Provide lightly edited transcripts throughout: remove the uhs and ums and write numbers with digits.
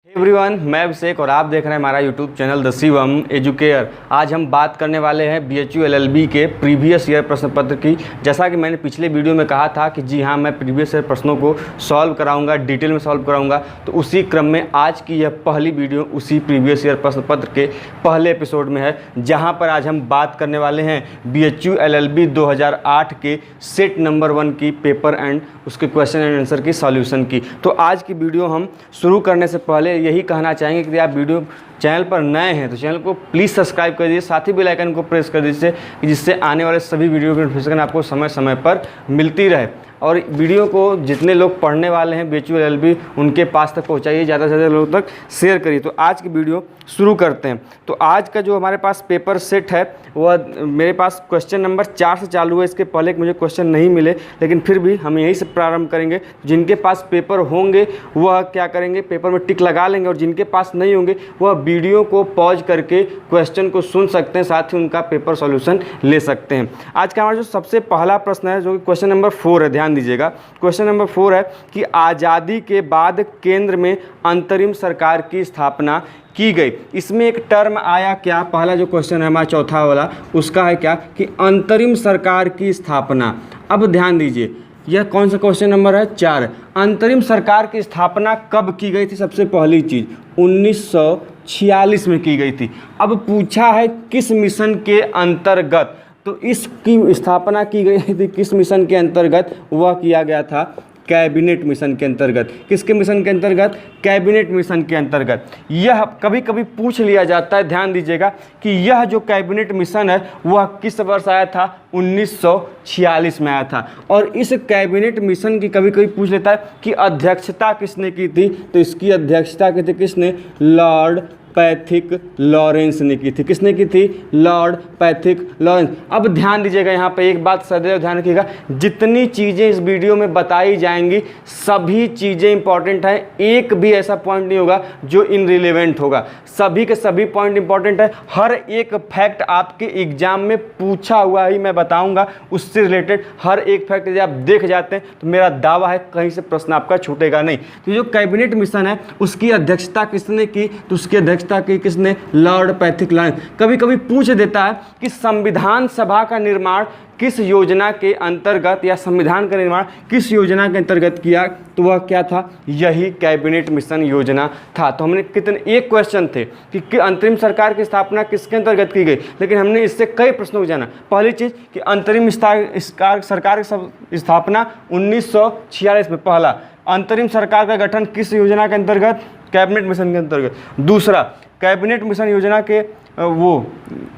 Everyone, मैं अभिषेक और आप देख रहे हैं हमारा YouTube channel the Shivam educare. आज हम बात करने वाले हैं बीएचयू एलएलबी के प्रीवियस ईयर प्रश्न पत्र की। जैसा कि मैंने पिछले वीडियो में कहा था कि जी हाँ, मैं प्रीवियस ईयर प्रश्नों को सॉल्व कराऊंगा, डिटेल में सॉल्व कराऊंगा। तो उसी क्रम में आज की यह पहली वीडियो उसी प्रीवियस ईयर प्रश्न पत्र के पहले एपिसोड में है, जहाँ पर आज हम बात करने वाले हैं बीएचयू एलएलबी 2008 के सेट नंबर 1 की पेपर एंड उसके क्वेश्चन एंड आंसर की सॉल्यूशन की। तो आज की वीडियो हम शुरू करने से पहले यही कहना चाहेंगे कि आप वीडियो चैनल पर नए हैं तो चैनल को प्लीज़ सब्सक्राइब कर दीजिए, साथ ही बेल आइकन को प्रेस कर दीजिए जिससे आने वाले सभी वीडियो की नोटिफिकेशन आपको समय समय पर मिलती रहे। और वीडियो को जितने लोग पढ़ने वाले हैं बीएचयू एलएलबी उनके पास तक पहुंचाइए, ज़्यादा से ज़्यादा लोगों तक शेयर करिए। तो आज की वीडियो शुरू करते हैं। तो आज का जो हमारे पास पेपर सेट है वह मेरे पास क्वेश्चन नंबर 4 से चालू है। इसके पहले मुझे क्वेश्चन नहीं मिले, लेकिन फिर भी हम यहीं से प्रारंभ करेंगे। जिनके पास पेपर होंगे वह क्या करेंगे, पेपर में टिक लगा लेंगे, और जिनके पास नहीं होंगे वह वीडियो को पॉज करके क्वेश्चन को सुन सकते हैं, साथ ही उनका पेपर सॉल्यूशन ले सकते हैं। आज का हमारा जो सबसे पहला प्रश्न है जो कि क्वेश्चन नंबर 4 है, ध्यान दीजिएगा। क्वेश्चन नंबर 4 है कि आज़ादी के बाद केंद्र में अंतरिम सरकार की स्थापना की गई। इसमें एक टर्म आया क्या, पहला जो क्वेश्चन है हमारा चौथा वाला, उसका है क्या कि अंतरिम सरकार की स्थापना। अब ध्यान दीजिए, यह कौन सा क्वेश्चन नंबर है, 4। अंतरिम सरकार की स्थापना कब की गई थी? सबसे पहली चीज 1946 में की गई थी। अब पूछा है किस मिशन के अंतर्गत, तो इसकी स्थापना की गई थी किस मिशन के अंतर्गत? वह किया गया था कैबिनेट मिशन के अंतर्गत। किसके मिशन के अंतर्गत? कैबिनेट मिशन के अंतर्गत। यह कभी कभी पूछ लिया जाता है, ध्यान दीजिएगा कि यह जो कैबिनेट मिशन है वह किस वर्ष आया था? 1946 में आया था। और इस कैबिनेट मिशन की कभी कभी पूछ लेता है कि अध्यक्षता किसने की थी, तो इसकी अध्यक्षता की थी किसने? लॉर्ड पैथिक लॉरेंस ने की थी। किसने की थी? Lord Pethick Lawrence. अब ध्यान दीजिएगा, यहाँ पे एक बात सदैव ध्यान रखिएगा, जितनी चीज़ें इस वीडियो में बताई जाएंगी सभी चीज़ें इंपॉर्टेंट हैं। एक भी ऐसा पॉइंट नहीं होगा जो इनरिलेवेंट होगा, सभी के सभी पॉइंट इंपॉर्टेंट है। हर एक फैक्ट आपके एग्जाम में पूछा हुआ ही मैं बताऊंगा, उससे रिलेटेड हर एक फैक्ट यदि आप देख जाते हैं तो मेरा दावा है कहीं से प्रश्न आपका छूटेगा नहीं। तो जो कैबिनेट मिशन है उसकी अध्यक्षता किसने की? तो उसकी अध्यक्षता की किसने? Lord Pethick Lawrence. कभी कभी पूछ देता है कि संविधान सभा का निर्माण किस योजना के अंतर्गत, या संविधान का निर्माण किस योजना के अंतर्गत किया, तो वह क्या था? यही कैबिनेट मिशन योजना था। तो हमने कितने, एक क्वेश्चन थे कि अंतरिम सरकार की स्थापना किसके अंतर्गत की गई, लेकिन हमने इससे कई प्रश्नों को जाना। पहली चीज़ कि अंतरिम सरकार की स्थापना 1946 में, पहला। अंतरिम सरकार का गठन किस योजना के अंतर्गत? कैबिनेट मिशन के अंतर्गत। दूसरा, कैबिनेट मिशन योजना के वो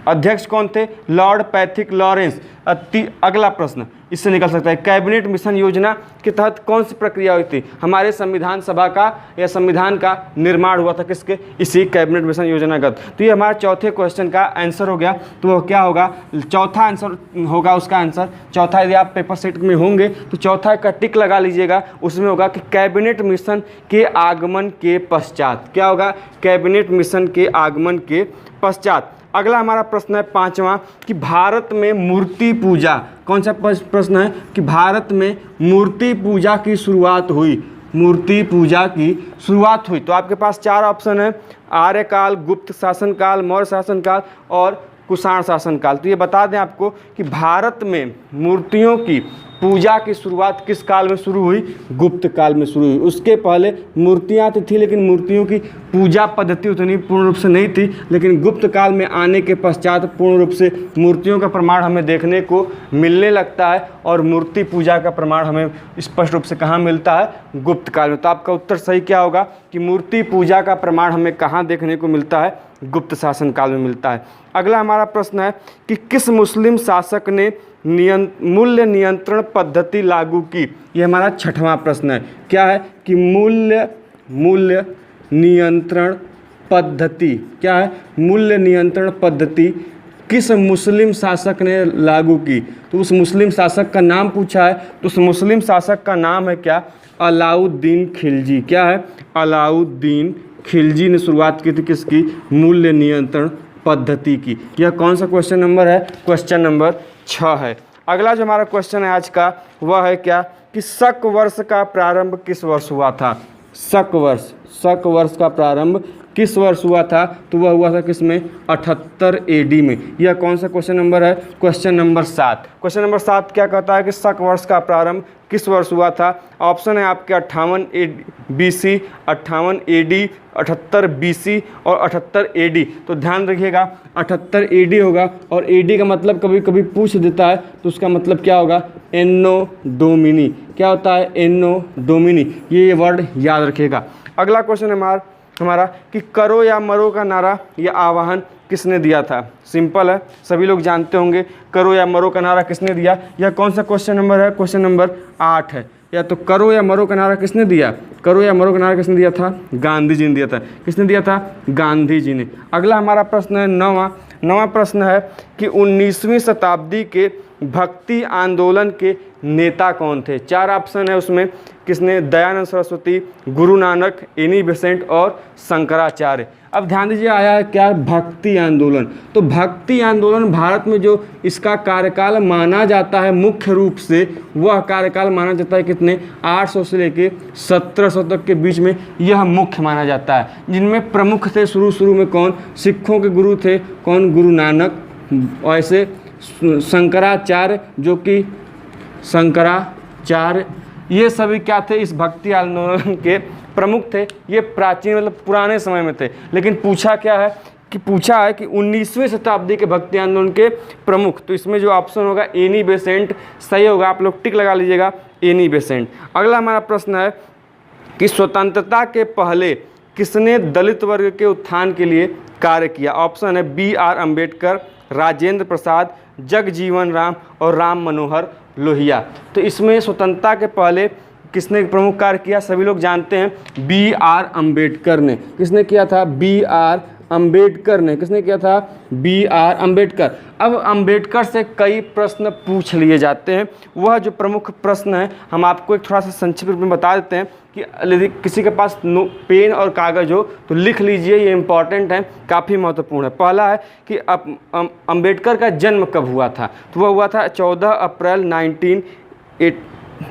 अध्यक्ष कौन थे? Lord Pethick Lawrence. अगला प्रश्न इससे निकल सकता है, कैबिनेट मिशन योजना के तहत कौन सी प्रक्रिया हुई थी? हमारे संविधान सभा का या संविधान का निर्माण हुआ था किसके? इसी कैबिनेट मिशन योजना का। तो ये हमारा चौथे क्वेश्चन का आंसर हो गया। तो वह क्या होगा? चौथा आंसर होगा उसका आंसर। चौथा यदि आप पेपर सेट में होंगे तो चौथा का टिक लगा लीजिएगा, उसमें होगा कि कैबिनेट मिशन के आगमन के पश्चात। क्या होगा? कैबिनेट मिशन के आगमन के पश्चात। अगला हमारा प्रश्न है 5वां कि भारत में मूर्ति पूजा, कौन सा प्रश्न है कि भारत में मूर्ति पूजा की शुरुआत हुई? मूर्ति पूजा की शुरुआत हुई। तो आपके पास 4 ऑप्शन है, आर्यकाल, गुप्त शासन काल, मौर्य शासन काल और कुषाण शासन काल। तो ये बता दें आपको कि भारत में मूर्तियों की पूजा की शुरुआत किस काल में शुरू हुई? गुप्त काल में शुरू हुई। उसके पहले मूर्तियां तो थी, लेकिन मूर्तियों की पूजा पद्धति उतनी पूर्ण रूप से नहीं थी। लेकिन गुप्त काल में आने के पश्चात पूर्ण रूप से मूर्तियों का प्रमाण हमें देखने को मिलने लगता है, और मूर्ति पूजा का प्रमाण हमें स्पष्ट रूप से कहाँ मिलता है? गुप्त काल में। तो आपका उत्तर सही क्या होगा कि मूर्ति पूजा का प्रमाण हमें कहाँ देखने को मिलता है? गुप्त शासन काल में मिलता है। अगला हमारा प्रश्न है कि किस मुस्लिम शासक ने मूल्य नियंत्रण पद्धति लागू की? यह हमारा 6वां प्रश्न है। क्या है कि मूल्य नियंत्रण पद्धति, क्या है? मूल्य नियंत्रण पद्धति किस मुस्लिम शासक ने लागू की? तो उस मुस्लिम शासक का नाम पूछा है, तो उस मुस्लिम शासक का नाम है क्या? अलाउद्दीन खिलजी। क्या है? अलाउद्दीन खिलजी ने शुरुआत की थी किसकी? मूल्य नियंत्रण पद्धति की। यह कौन सा क्वेश्चन नंबर है? क्वेश्चन नंबर 6 है। अगला जो हमारा क्वेश्चन है आज का वह है क्या कि शक वर्ष का प्रारंभ किस वर्ष हुआ था? शक वर्ष, शक वर्ष का प्रारंभ किस वर्ष हुआ था? तो वह हुआ था किस में? 78 AD में। यह कौन सा क्वेश्चन नंबर है? Question number 7। क्वेश्चन नंबर 7 क्या कहता है कि शक वर्ष का प्रारंभ किस वर्ष हुआ था? ऑप्शन है आपके 58 BC, 58 AD, 78 BC और 78 AD। तो ध्यान रखिएगा 78 AD होगा, और AD का मतलब कभी कभी पूछ देता है तो उसका मतलब क्या होगा? एन्नो डोमिनी। क्या होता है? एन्नो डोमिनी। ये वर्ड याद रखिएगा। अगला क्वेश्चन है हमारा कि करो या मरो का नारा या आह्वान किसने दिया था? सिंपल है, सभी लोग जानते होंगे। करो या मरो का नारा किसने दिया? यह कौन सा क्वेश्चन नंबर है? क्वेश्चन नंबर 8 है। या तो करो या मरो का नारा किसने दिया? करो या मरो का नारा किसने दिया था? गांधी जी ने दिया था। किसने दिया था? गांधी जी ने। अगला हमारा प्रश्न है 9वां प्रश्न है कि 19वीं शताब्दी के भक्ति आंदोलन के नेता कौन थे? 4 ऑप्शन है उसमें। किसने? दयानंद सरस्वती, गुरु नानक, एनी बेसेंट और शंकराचार्य। अब ध्यान दीजिए, आया है क्या? भक्ति आंदोलन। तो भक्ति आंदोलन भारत में जो इसका कार्यकाल माना जाता है मुख्य रूप से, वह कार्यकाल माना जाता है कितने? 800 से लेके 1700 तक के बीच में यह मुख्य माना जाता है। जिनमें प्रमुख थे शुरू में कौन? सिखों के गुरु थे कौन? गुरु नानक। ऐसे शंकराचार्य, जो कि शंकराचार्य, ये सभी क्या थे? इस भक्ति आंदोलन के प्रमुख थे। ये प्राचीन मतलब पुराने समय में थे। लेकिन पूछा क्या है कि 19वीं शताब्दी के भक्ति आंदोलन के प्रमुख। तो इसमें जो ऑप्शन होगा एनी बेसेंट सही होगा। आप लोग टिक लगा लीजिएगा, एनी बेसेंट। अगला हमारा प्रश्न है कि स्वतंत्रता के पहले किसने दलित वर्ग के उत्थान के लिए कार्य किया? ऑप्शन है BR अम्बेडकर, राजेंद्र प्रसाद, जगजीवन राम और राम मनोहर लोहिया। तो इसमें स्वतंत्रता के पहले किसने प्रमुख कार्य किया? सभी लोग जानते हैं BR अम्बेडकर ने। किसने किया था? BR अम्बेडकर ने। किसने किया था? BR अम्बेडकर। अब अम्बेडकर से कई प्रश्न पूछ लिए जाते हैं। वह जो प्रमुख प्रश्न है हम आपको एक थोड़ा सा संक्षिप्त रूप में बता देते हैं कि यदि किसी के पास पेन और कागज़ हो तो लिख लीजिए, ये इंपॉर्टेंट है, काफ़ी महत्वपूर्ण है। पहला है कि अम्बेडकर का जन्म कब हुआ था? तो वह हुआ था 14 अप्रैल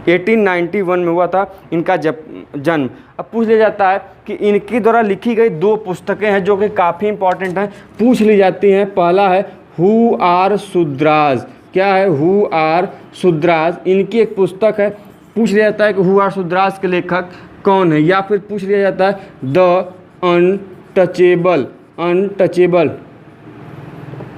1891 में हुआ था इनका जन्म। अब पूछ लिया जाता है कि इनके द्वारा लिखी गई 2 पुस्तकें हैं जो कि काफ़ी इंपॉर्टेंट हैं, पूछ ली जाती हैं। पहला है हु आर शूद्राज। क्या है? Who are Shudras. इनकी एक पुस्तक है। पूछ लिया जाता है कि हु आर शूद्राज के लेखक कौन है? या फिर पूछ लिया जाता है द अनटचेबल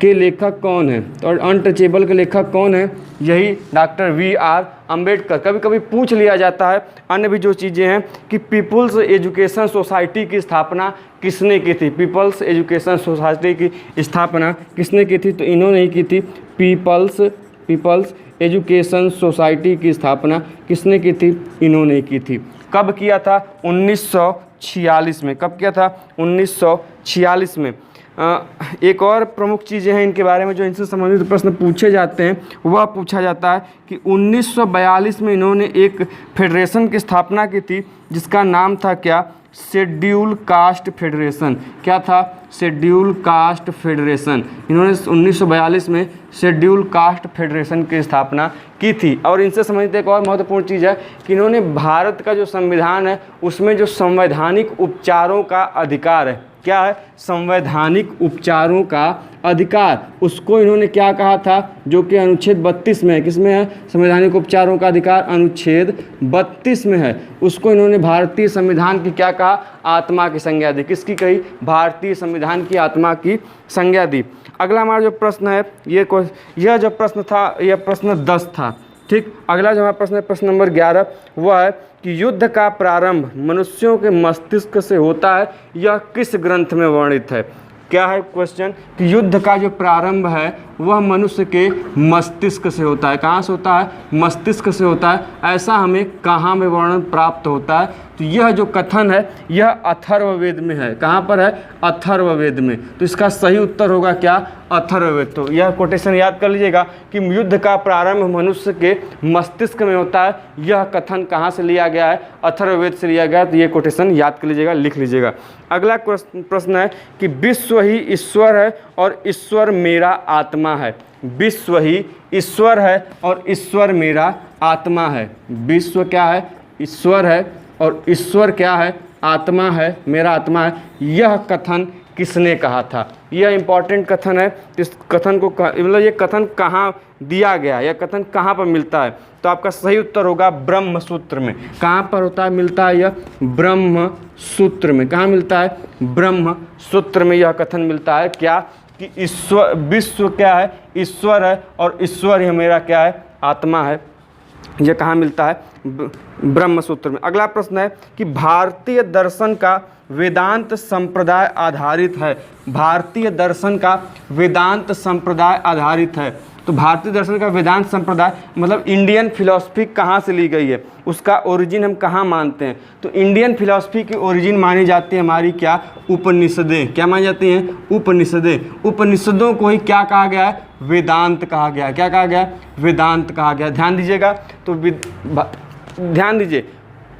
के लेखक कौन है? और अनटचेबल के लेखक कौन है? यही डॉक्टर BR अम्बेडकर। कभी कभी पूछ लिया जाता है अन्य भी जो चीज़ें हैं कि पीपल्स एजुकेशन सोसाइटी की स्थापना किसने की थी? पीपल्स एजुकेशन सोसाइटी की स्थापना किसने की थी? तो इन्होंने ही की थी। पीपल्स एजुकेशन सोसाइटी की स्थापना किसने की थी? इन्होंने की थी। कब किया था? 1946 में। कब किया था? 1946 में। एक और प्रमुख चीज़ें हैं इनके बारे में जो इनसे संबंधित प्रश्न पूछे जाते हैं, वह पूछा जाता है कि 1942 में इन्होंने एक फेडरेशन की स्थापना की थी जिसका नाम था क्या? Schedule caste federation. क्या था? Schedule caste federation. इन्होंने 1942 में शेड्यूल कास्ट फेडरेशन की स्थापना की थी। और इनसे संबंधित एक और महत्वपूर्ण चीज़ है कि इन्होंने भारत का जो संविधान है उसमें जो संवैधानिक उपचारों का अधिकार है, क्या है? संवैधानिक उपचारों का अधिकार, उसको इन्होंने क्या कहा था? जो कि अनुच्छेद 32 में है। किसमें है? संवैधानिक उपचारों का अधिकार अनुच्छेद 32 में है। उसको इन्होंने भारतीय संविधान की क्या कहा? आत्मा की संज्ञा दी। किसकी कही? भारतीय संविधान की आत्मा की संज्ञा दी। अगला हमारा जो प्रश्न है यह जो प्रश्न था यह प्रश्न 10 था। ठीक। अगला जो हमारा प्रश्न है प्रश्न नंबर 11, वह है कि युद्ध का प्रारंभ मनुष्यों के मस्तिष्क से होता है, यह किस ग्रंथ में वर्णित है? क्या है क्वेश्चन कि युद्ध का जो प्रारंभ है वह मनुष्य के मस्तिष्क से होता है। कहाँ से होता है? मस्तिष्क से होता है। ऐसा हमें कहाँ में वर्णन प्राप्त होता है? तो यह जो कथन है यह अथर्ववेद में है। कहाँ पर है? अथर्ववेद में। तो इसका सही उत्तर होगा क्या? अथर्ववेद। तो यह कोटेशन याद कर लीजिएगा कि युद्ध का प्रारंभ मनुष्य के मस्तिष्क में होता है। यह कथन कहाँ से लिया गया है? अथर्ववेद से लिया गया है। तो ये कोटेशन याद कर लीजिएगा, लिख लीजिएगा। अगला प्रश्न है कि विश्व ही ईश्वर है और ईश्वर मेरा आत्मा है। विश्व ही ईश्वर है और ईश्वर मेरा आत्मा है। विश्व क्या है? ईश्वर है और ईश्वर क्या है? आत्मा है, मेरा आत्मा है, यह कथन किसने कहा था? यह इंपॉर्टेंट कथन है। इस कथन को मतलब ये कथन कहाँ दिया गया, यह कथन कहाँ पर मिलता है? तो आपका सही उत्तर होगा ब्रह्म सूत्र में। कहाँ पर होता है, मिलता है यह? ब्रह्म सूत्र में। कहाँ मिलता है? ब्रह्म सूत्र में यह कथन मिलता है। क्या कि ईश्वर, विश्व क्या है? ईश्वर है, और ईश्वर ही मेरा क्या है? आत्मा है। यह कहाँ मिलता है? ब्रह्म सूत्र में। अगला प्रश्न है कि भारतीय दर्शन का वेदांत संप्रदाय आधारित है। भारतीय दर्शन का वेदांत संप्रदाय आधारित है। तो भारतीय दर्शन का वेदांत संप्रदाय मतलब इंडियन फिलॉसफी कहाँ से ली गई है, उसका ओरिजिन हम कहाँ मानते हैं? तो इंडियन फिलॉसफी की ओरिजिन मानी जाती है हमारी क्या? उपनिषदें। क्या मानी जाती हैं? उपनिषदें। उपनिषदों को ही क्या कहा गया है? वेदांत कहा गया है। क्या कहा गया है? वेदांत कहा गया। ध्यान दीजिएगा। तो ध्यान दीजिए,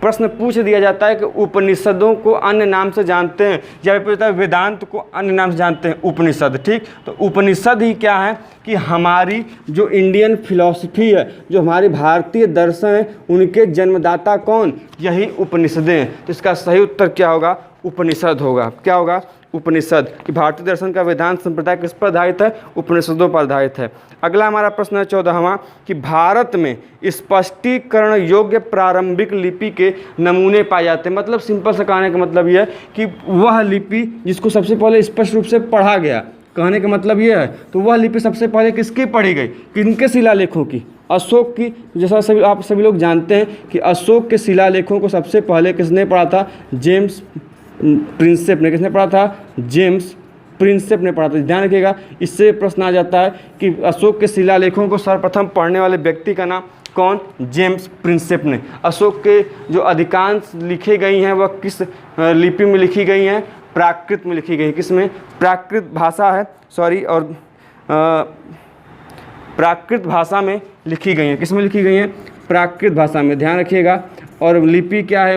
प्रश्न पूछ दिया जाता है कि उपनिषदों को अन्य नाम से जानते हैं, या पूछता है वेदांत को अन्य नाम से जानते हैं? उपनिषद। ठीक, तो उपनिषद ही क्या है कि हमारी जो इंडियन फिलॉसफी है, जो हमारी भारतीय दर्शन है, उनके जन्मदाता कौन? यही उपनिषदें हैं। तो इसका सही उत्तर क्या होगा? उपनिषद होगा। क्या होगा? उपनिषद। कि भारतीय दर्शन का वेदांत संप्रदाय किस पर आधारित है? उपनिषदों पर आधारित है। अगला हमारा प्रश्न है 14वां कि भारत में स्पष्टीकरण योग्य प्रारंभिक लिपि के नमूने पाए जाते हैं। मतलब सिंपल से कहने का मतलब यह है कि वह लिपि जिसको सबसे पहले स्पष्ट रूप से पढ़ा गया, कहने का मतलब यह है। तो वह लिपि सबसे पहले किसकी पढ़ी गई? किनके शिलालेखों की? अशोक की। जैसा आप सभी लोग जानते हैं कि अशोक के शिलालेखों को सबसे पहले किसने पढ़ा था? जेम्स प्रिंसेप ने। किसने पढ़ा था? जेम्स प्रिंसेप ने पढ़ा था। ध्यान रखिएगा, इससे प्रश्न आ जाता है कि अशोक के शिलालेखों को सर्वप्रथम पढ़ने वाले व्यक्ति का नाम कौन? जेम्स प्रिंसेप ने। अशोक के जो अधिकांश लिखी गई हैं वह किस लिपि में लिखी गई हैं? प्राकृत में लिखी गई। किस में? प्राकृत भाषा है, सॉरी, और प्राकृत भाषा में लिखी गई हैं। किस में लिखी गई हैं? प्राकृत भाषा में। ध्यान रखिएगा। और लिपि क्या है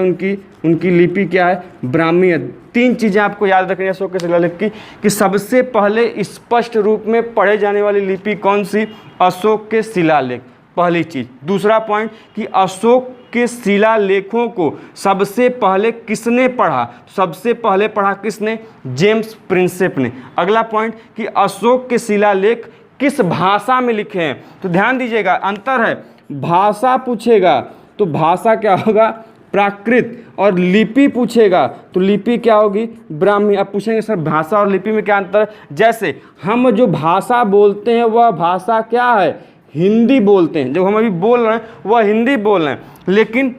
उनकी लिपि क्या है? ब्राह्मी है। तीन चीज़ें आपको याद रखनी है अशोक के शिलालेख की, कि सबसे पहले स्पष्ट रूप में पढ़े जाने वाली लिपि कौन सी? अशोक के शिलालेख, पहली चीज़। दूसरा पॉइंट कि अशोक के शिलालेखों को सबसे पहले किसने पढ़ा? सबसे पहले पढ़ा किसने? जेम्स प्रिंसेप ने। अगला पॉइंट कि अशोक के शिलालेख किस भाषा में लिखे हैं? तो ध्यान दीजिएगा, अंतर है। भाषा पूछेगा तो भाषा क्या होगा? प्राकृत। और लिपि पूछेगा तो लिपि क्या होगी? ब्राह्मी। अब पूछेंगे सर भाषा और लिपि में क्या अंतर है? जैसे हम जो भाषा बोलते हैं वह भाषा क्या है? हिंदी बोलते हैं। जब हम अभी बोल रहे हैं वह हिंदी बोल रहे हैं, लेकिन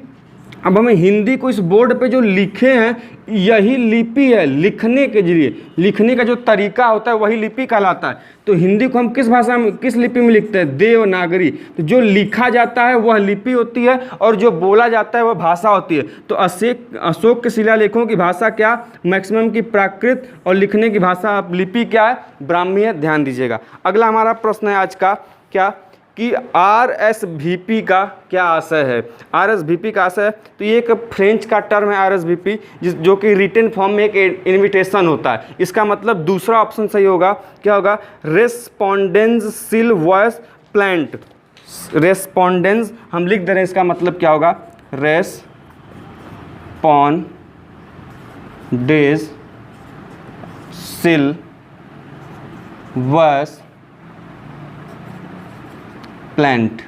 अब हमें हिंदी को इस बोर्ड पे जो लिखे हैं यही लिपि है। लिखने के जरिए, लिखने का जो तरीका होता है वही लिपि कहलाता है। तो हिंदी को हम किस भाषा में, किस लिपि में लिखते हैं? देवनागरी। तो जो लिखा जाता है वह लिपि होती है, और जो बोला जाता है वह भाषा होती है। तो अशोक के शिलालेखों की भाषा क्या? मैक्सिमम की प्राकृत, और लिखने की भाषा लिपि क्या है? ब्राह्मी है। ध्यान दीजिएगा। अगला हमारा प्रश्न है आज का क्या कि RSVP का क्या आशय है? RSVP का आशय है, तो ये एक फ्रेंच का टर्म है RSVP, जो कि रिटन फॉर्म में एक इन्विटेशन होता है। इसका मतलब दूसरा ऑप्शन सही होगा। क्या होगा? रेस्पॉन्डेंशियल वॉइस प्लांट। रेस्पॉन्डेंस हम लिख दे रहे हैं, इसका मतलब क्या होगा? रेस्पॉन्डेंशियल वॉइस प्लांट,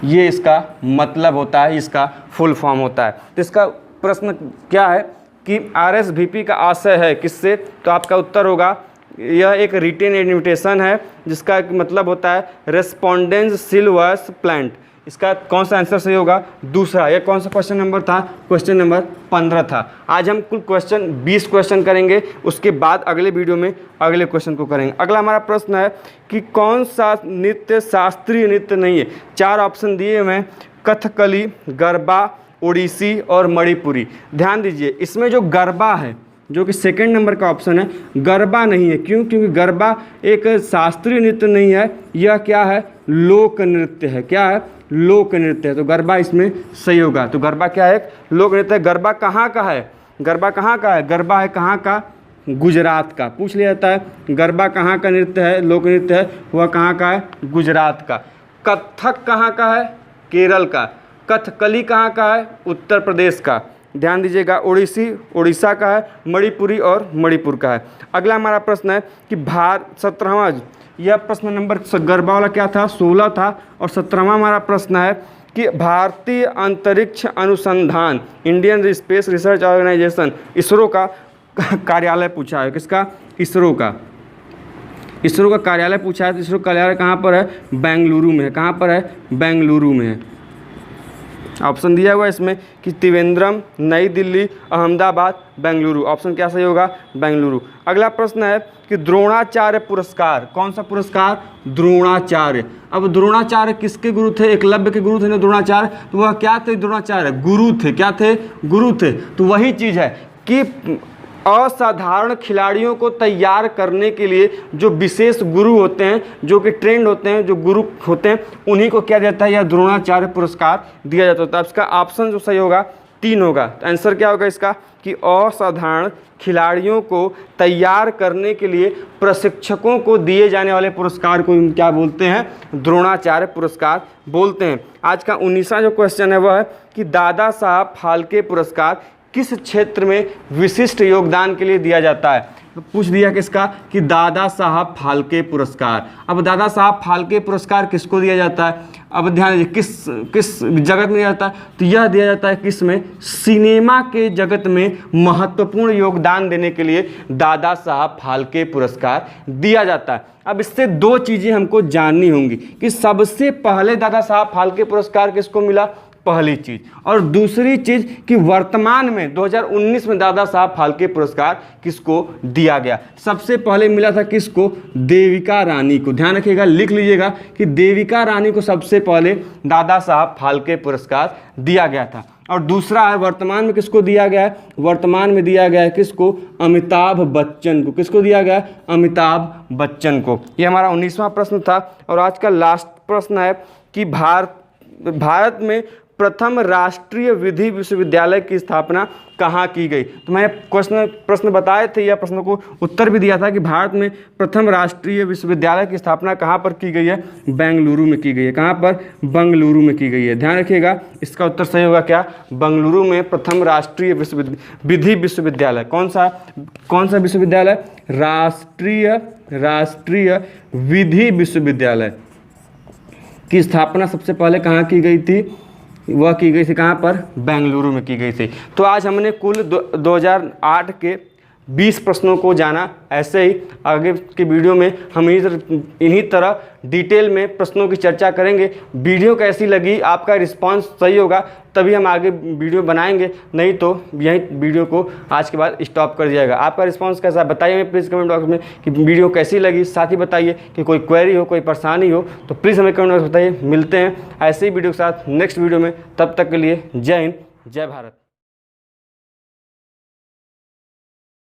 ये इसका मतलब होता है, इसका फुल फॉर्म होता है। तो इसका प्रश्न क्या है कि RSVP का आशय है किससे? तो आपका उत्तर होगा यह एक रिटेन इन्विटेशन है, जिसका मतलब होता है रेस्पॉन्डेंशियल वॉइस प्लांट। इसका कौन सा आंसर सही होगा? दूसरा। यह कौन सा क्वेश्चन नंबर था? क्वेश्चन नंबर 15 था। आज हम कुल 20 क्वेश्चन करेंगे, उसके बाद अगले वीडियो में अगले क्वेश्चन को करेंगे। अगला हमारा प्रश्न है कि कौन सा नृत्य शास्त्रीय नृत्य नहीं है? 4 ऑप्शन दिए हुए हैं, कथकली, गरबा, ओडिसी और मणिपुरी। ध्यान दीजिए, इसमें जो गरबा है, जो कि सेकंड नंबर का ऑप्शन है, गरबा नहीं है। क्यों? क्योंकि गरबा एक शास्त्रीय नृत्य नहीं है, यह क्या है? लोक नृत्य है। क्या है? लोक नृत्य है। तो गरबा इसमें सही होगा। तो गरबा क्या है? लोक नृत्य है। गरबा कहाँ का है? गरबा कहाँ का है? गरबा है कहाँ का? गुजरात का। पूछ लिया जाता है गरबा कहाँ का नृत्य है, लोक नृत्य है, वह कहाँ का है? गुजरात का। कथक कहाँ का है? केरल का। कथकली कहाँ का है? उत्तर प्रदेश का। ध्यान दीजिएगा, ओडिसी उड़ीसा का है, मणिपुरी और मणिपुर का है। अगला हमारा प्रश्न है कि 17वां, यह प्रश्न नंबर गरबा वाला क्या था, 16 था, और 17वां हमारा प्रश्न है कि भारतीय अंतरिक्ष अनुसंधान Indian Space Research Organisation ISRO का कार्यालय पूछा है। किसका? इसरो का। इसरो का कार्यालय पूछा है, तो इसरो का कार्यालय कहाँ पर है? बेंगलुरु में है। कहाँ पर है? बेंगलुरु में है। ऑप्शन दिया हुआ है इसमें कि त्रिवेंद्रम, नई दिल्ली, अहमदाबाद, बेंगलुरु। ऑप्शन क्या सही होगा? बेंगलुरु। अगला प्रश्न है कि द्रोणाचार्य पुरस्कार, कौन सा पुरस्कार? द्रोणाचार्य। अब द्रोणाचार्य किसके गुरु थे? एकलव्य के गुरु थे ना द्रोणाचार्य, तो वह क्या थे? द्रोणाचार्य गुरु थे। क्या थे? गुरु थे। तो वही चीज़ है कि असाधारण खिलाड़ियों को तैयार करने के लिए जो विशेष गुरु होते हैं, जो कि ट्रेंड होते हैं, जो गुरु होते हैं, उन्हीं को क्या जाता है? यह द्रोणाचार्य पुरस्कार दिया जाता है। इसका ऑप्शन जो सही होगा 3 होगा। तो आंसर क्या होगा इसका कि असाधारण खिलाड़ियों को तैयार करने के लिए प्रशिक्षकों को दिए जाने वाले पुरस्कार को क्या बोलते हैं? द्रोणाचार्य पुरस्कार बोलते हैं। आज का 19वां जो क्वेश्चन है वह है कि दादा साहब फाल्के पुरस्कार किस क्षेत्र में विशिष्ट योगदान के लिए दिया जाता है? तो पूछ दिया किसका कि दादा साहब फाल्के पुरस्कार। अब दादा साहब फाल्के पुरस्कार किसको दिया जाता है? अब ध्यान दीजिए, किस जगत में दिया जाता है? तो यह दिया जाता है किस में? सिनेमा के जगत में महत्वपूर्ण योगदान देने के लिए दादा साहब फाल्के पुरस्कार दिया जाता है। अब इससे 2 चीज़ें हमको जाननी होंगी कि सबसे पहले दादा साहब फाल्के पुरस्कार किसको मिला, पहली चीज़, और दूसरी चीज़ कि वर्तमान में 2019 में दादा साहब फाल्के पुरस्कार किसको दिया गया। सबसे पहले मिला था किसको? देविका रानी को। ध्यान रखिएगा, लिख लीजिएगा कि देविका रानी को सबसे पहले दादा साहब फाल्के पुरस्कार दिया गया था। और दूसरा है वर्तमान में किसको दिया गया है? वर्तमान में दिया गया है किसको? अमिताभ बच्चन को। किसको दिया गया? अमिताभ बच्चन को। ये हमारा 19वां प्रश्न था। और आज का लास्ट प्रश्न है कि भारत में प्रथम राष्ट्रीय विधि विश्वविद्यालय की स्थापना कहाँ की गई? तो मैंने प्रश्न बताए थे या प्रश्न को उत्तर भी दिया था कि भारत में प्रथम राष्ट्रीय विश्वविद्यालय की स्थापना कहाँ पर की गई है? बेंगलुरु में की गई है। कहाँ पर? बेंगलुरु में की गई है। ध्यान रखिएगा, इसका उत्तर सही होगा क्या? बेंगलुरु में प्रथम राष्ट्रीय विधि विश्वविद्यालय। कौन सा विश्वविद्यालय? राष्ट्रीय विधि विश्वविद्यालय की स्थापना सबसे पहले कहाँ की गई थी? वह की गई थी कहाँ पर? बेंगलुरु में की गई थी। तो आज हमने कुल 2008 के 20 प्रश्नों को जाना। ऐसे ही आगे के वीडियो में हम इन्हीं तरह डिटेल में प्रश्नों की चर्चा करेंगे। वीडियो कैसी लगी, आपका रिस्पांस सही होगा तभी हम आगे वीडियो बनाएंगे, नहीं तो यही वीडियो को आज के बाद स्टॉप कर दिया जाएगा। आपका रिस्पांस कैसा बताइए हमें प्लीज़ कमेंट बॉक्स में कि वीडियो कैसी लगी। साथ ही बताइए कि कोई क्वेरी हो, कोई परेशानी हो तो प्लीज़ हमें कमेंट बॉक्स में बताइए। मिलते हैं ऐसे ही वीडियो के साथ नेक्स्ट वीडियो में, तब तक के लिए जय हिंद, जय भारत।